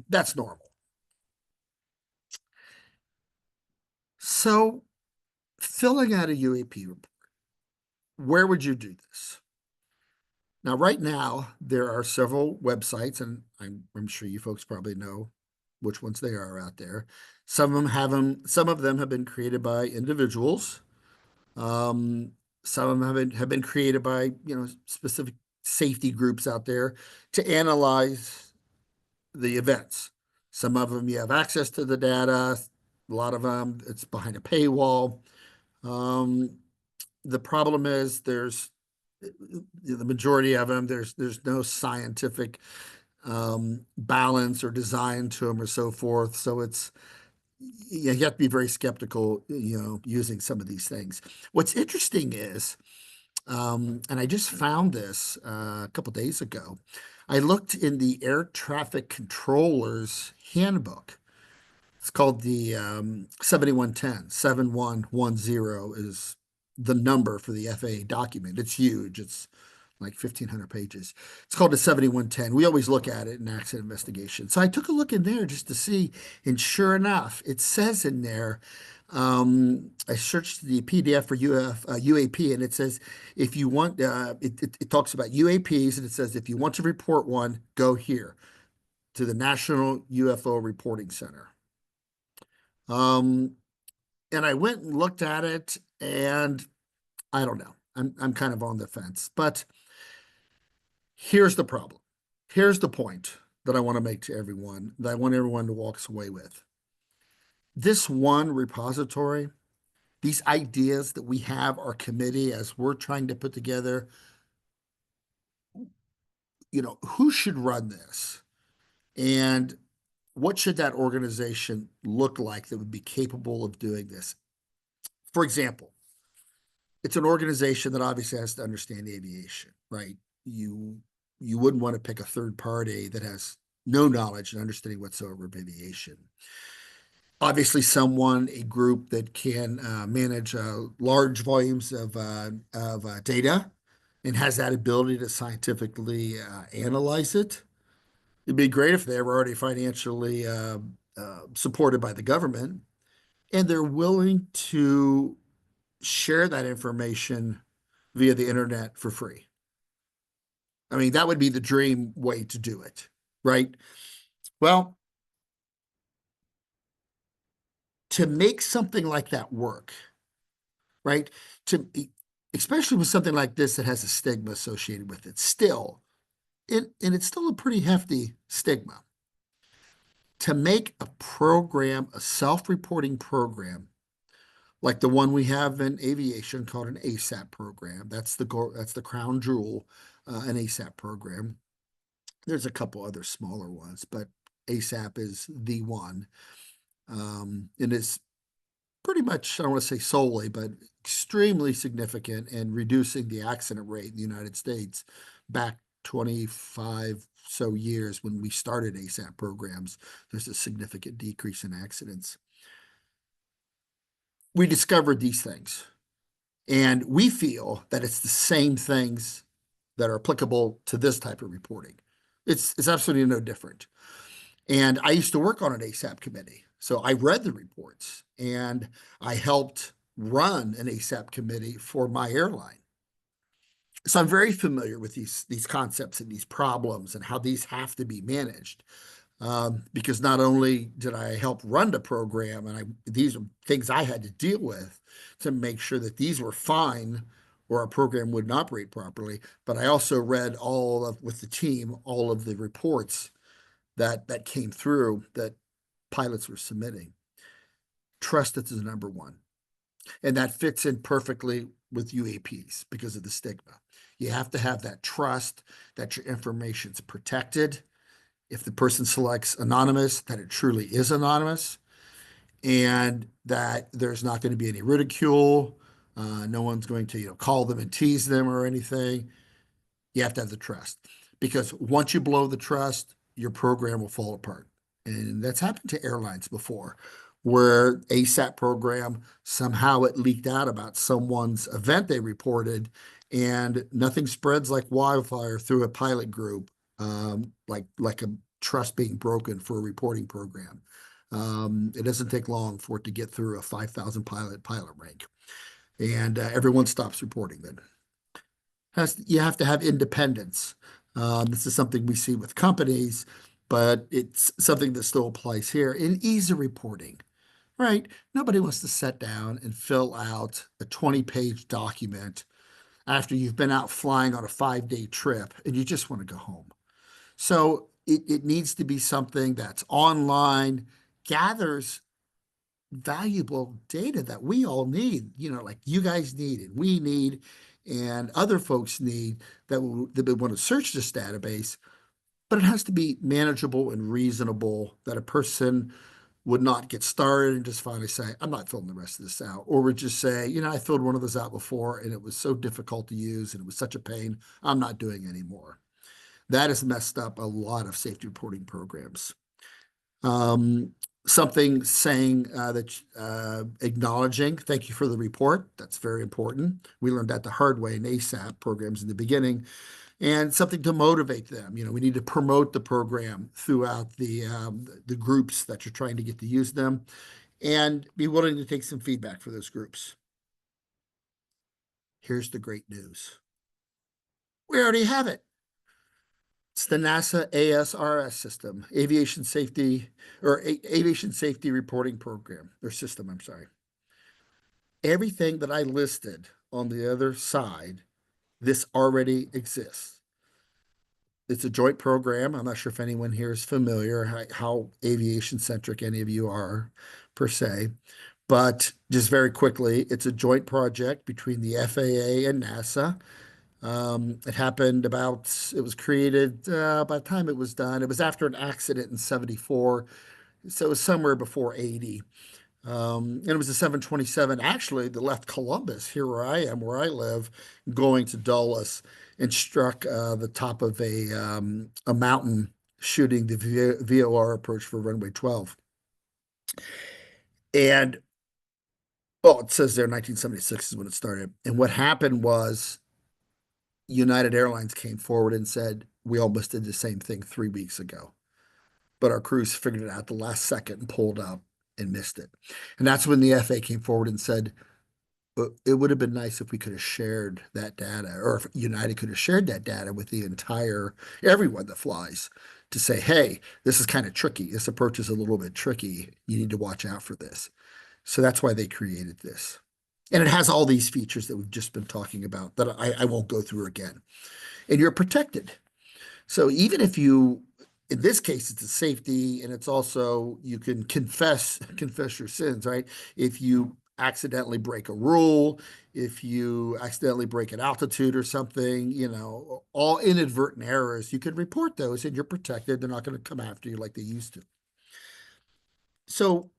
That's normal. So filling out a UAP report, where would you do this? Now, right now, there are several websites, and I'm sure you folks probably know which ones they are out there. Some of them have been created by individuals. Um, some of them have been created by, specific safety groups out there to analyze the events. Some of them you have access to the data. A lot of them it's behind a paywall. Um, the problem is the majority of them there's no scientific balance or design to them or so forth. So you have to be very skeptical, using some of these things. What's interesting is, and I just found this a couple days ago. I looked in the air traffic controller's handbook. It's called the 7110. 7110 is the number for the FAA document. It's huge. It's like 1,500 pages. It's called the 7110. We always look at it in accident investigation. So I took a look in there just to see, and sure enough, it says in there, I searched the PDF for UAP, and it says if you want, it talks about UAPs, and it says if you want to report one, go here to the National UFO Reporting Center. And I went and looked at it, and I don't know. I'm kind of on the fence, but here's the problem. Here's the point that I want to make to everyone, that I want everyone to walk away with. This one repository, these ideas that we have, our committee, as we're trying to put together, who should run this? And what should that organization look like that would be capable of doing this? For example, it's an organization that obviously has to understand aviation, right? You wouldn't want to pick a third party that has no knowledge and understanding whatsoever of aviation. Obviously, a group that can manage large volumes of data and has that ability to scientifically analyze it. It'd be great if they were already financially supported by the government, and they're willing to share that information via the internet for free. I mean, that would be the dream way to do it, right? Well, to make something like that work, right? Especially with something like this that has a stigma associated with it, and it's still a pretty hefty stigma. To make a program, a self-reporting program, like the one we have in aviation called an ASAP program. That's the crown jewel, an ASAP program. There's a couple other smaller ones, but ASAP is the one. And it's pretty much, I don't want to say solely, but extremely significant in reducing the accident rate in the United States back 25 so years when we started ASAP programs. There's a significant decrease in accidents. We discovered these things, and we feel that it's the same things that are applicable to this type of reporting. It's absolutely no different. And I used to work on an ASAP committee. So I read the reports, and I helped run an ASAP committee for my airline. So I'm very familiar with these concepts and these problems and how these have to be managed. Because not only did I help run the program, and these are things I had to deal with to make sure that these were fine or our program wouldn't operate properly, but I also read with the team, all of the reports that came through that pilots were submitting. Trust is the number one. And that fits in perfectly with UAPs because of the stigma. You have to have that trust that your information's protected. If the person selects anonymous, that it truly is anonymous, and that there's not going to be any ridicule. No one's going to, call them and tease them or anything. You have to have the trust, because once you blow the trust, your program will fall apart. And that's happened to airlines before, where ASAP program, somehow it leaked out about someone's event they reported, and nothing spreads like wildfire through a pilot group, like trust being broken for a reporting program. It doesn't take long for it to get through a 5,000 pilot rank, and everyone stops reporting then. You have to have independence. This is something we see with companies, but it's something that still applies here in ease of reporting, right? Nobody wants to sit down and fill out a 20-page document after you've been out flying on a 5-day trip and you just want to go home. So it needs to be something that's online, gathers valuable data that we all need, like you guys need and we need and other folks need that want to search this database, but it has to be manageable and reasonable that a person would not get started and just finally say, I'm not filling the rest of this out. Or would just say, I filled one of those out before and it was so difficult to use and it was such a pain, I'm not doing anymore. That has messed up a lot of safety reporting programs. Something saying that acknowledging, thank you for the report. That's very important. We learned that the hard way in ASAP programs in the beginning, and something to motivate them. We need to promote the program throughout the groups that you're trying to get to use them, and be willing to take some feedback for those groups. Here's the great news. We already have it. It's the NASA ASRS system, Aviation Safety Reporting Program, or system, I'm sorry. Everything that I listed on the other side, this already exists. It's a joint program. I'm not sure if anyone here is familiar how aviation centric any of you are per se, but just very quickly, it's a joint project between the FAA and NASA. It was created by the time it was done. It was after an accident in 74. So it was somewhere before 80. And it was a 727 actually that left Columbus, here where I am, where I live, going to Dulles and struck the top of a mountain, shooting the VOR approach for runway 12. And well, it says there 1976 is when it started. And what happened was United Airlines came forward and said, we almost did the same thing 3 weeks ago, but our crews figured it out the last second and pulled up and missed it. And that's when the FAA came forward and said, it would have been nice if we could have shared that data, or if United could have shared that data with everyone that flies, to say, hey, this is kind of tricky. This approach is a little bit tricky. You need to watch out for this. So that's why they created this. And it has all these features that we've just been talking about that I won't go through again. And you're protected. So even if in this case, it's a safety, and it's also, you can confess your sins, right? If you accidentally break a rule, if you accidentally break an altitude or something, all inadvertent errors, you can report those and you're protected. They're not going to come after you like they used to. So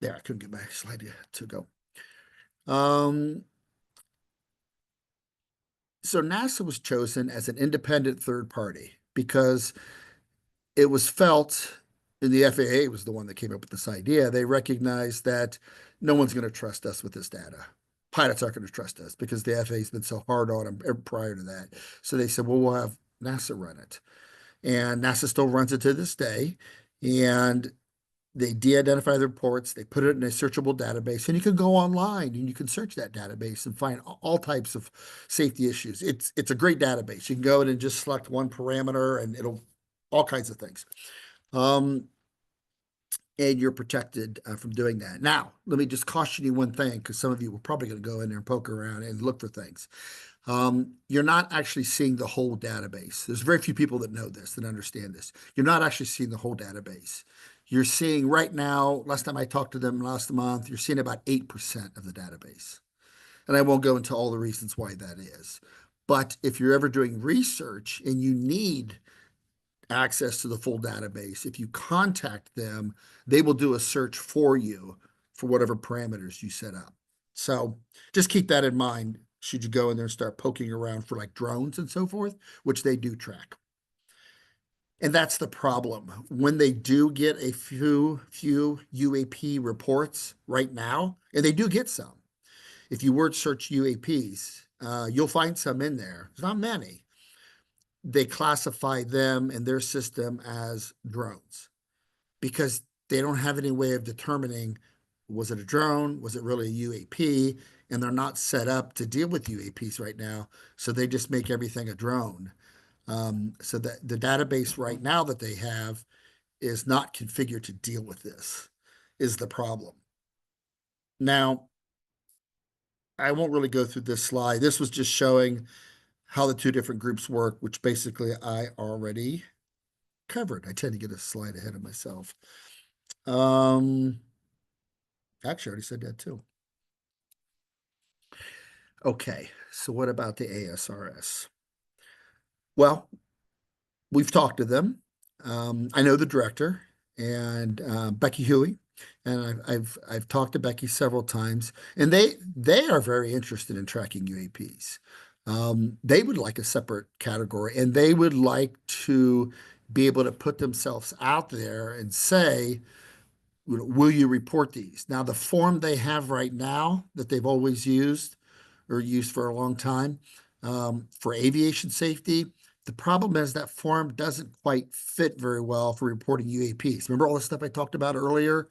there, I couldn't get my slide to go. So NASA was chosen as an independent third party because it was felt, and the FAA was the one that came up with this idea. They recognized that no one's going to trust us with this data. Pilots aren't going to trust us because the FAA has been so hard on them prior to that. So they said, well, we'll have NASA run it. And NASA still runs it to this day. And they de-identify the reports, they put it in a searchable database, and you can go online and you can search that database and find all types of safety issues. It's a great database. You can go in and just select one parameter and it'll all kinds of things. And you're protected from doing that. Now, let me just caution you one thing, because some of you were probably going to go in there and poke around and look for things. You're not actually seeing the whole database. There's very few people that know this, that understand this. You're not actually seeing the whole database. You're seeing right now, last time I talked to them last month, you're seeing about 8% of the database. And I won't go into all the reasons why that is. But if you're ever doing research and you need access to the full database, if you contact them, they will do a search for you for whatever parameters you set up. So just keep that in mind should you go in there and start poking around for like drones and so forth, which they do track. And that's the problem. When they do get a few UAP reports right now, and they do get some. If you word search UAPs, you'll find some in there. There's not many. they classify them and their system as drones because they don't have any way of determining, was it a drone? Was it really a UAP? And they're not set up to deal with UAPs right now. So they just make everything a drone. So that the database right now that they have is not configured to deal with this, is the problem. Now, I won't really go through this slide. This was just showing how the two different groups work, which basically I already covered. I tend to get a slide ahead of myself. Actually, I already said that too. Okay, so what about the ASRS? Well, we've talked to them. I know the director and Becky Huey, and I've talked to Becky several times, and they are very interested in tracking UAPs. They would like a separate category, and they would like to be able to put themselves out there and say, will you report these? Now, the form they have right now that they've always used or used for a long time for aviation safety, the problem is that form doesn't quite fit very well for reporting UAPs. Remember all the stuff I talked about earlier?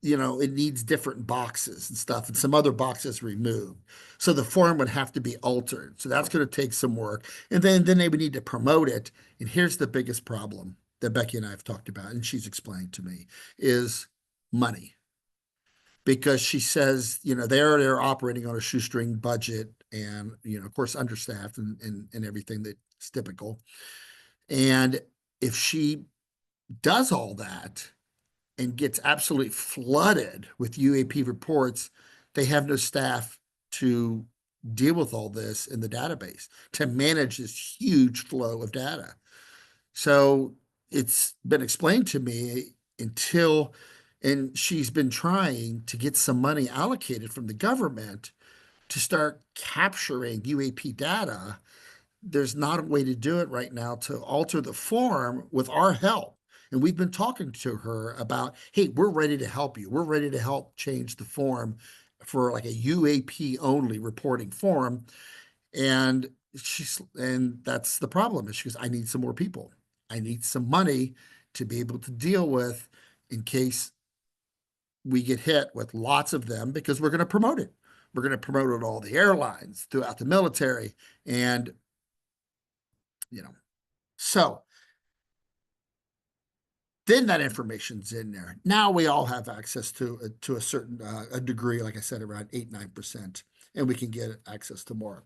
It needs different boxes and stuff, and some other boxes removed. So the form would have to be altered. So that's going to take some work. And then they would need to promote it. And here's the biggest problem that Becky and I have talked about, and she's explained to me, is money. Because she says, they're operating on a shoestring budget and, of course, understaffed and everything that's typical. And if she does all that and gets absolutely flooded with UAP reports, they have no staff to deal with all this in the database to manage this huge flow of data. So it's been explained to me and she's been trying to get some money allocated from the government to start capturing UAP data. There's not a way to do it right now to alter the form with our help. And we've been talking to her about, hey, we're ready to help you. We're ready to help change the form for like a UAP only reporting form. And that's the problem. Is she goes, I need some more people. I need some money to be able to deal with in case we get hit with lots of them because we're going to promote it. We're going to promote it all the airlines throughout the military. And, so then that information's in there. Now we all have access to a certain a degree, like I said, around 8-9%, and we can get access to more.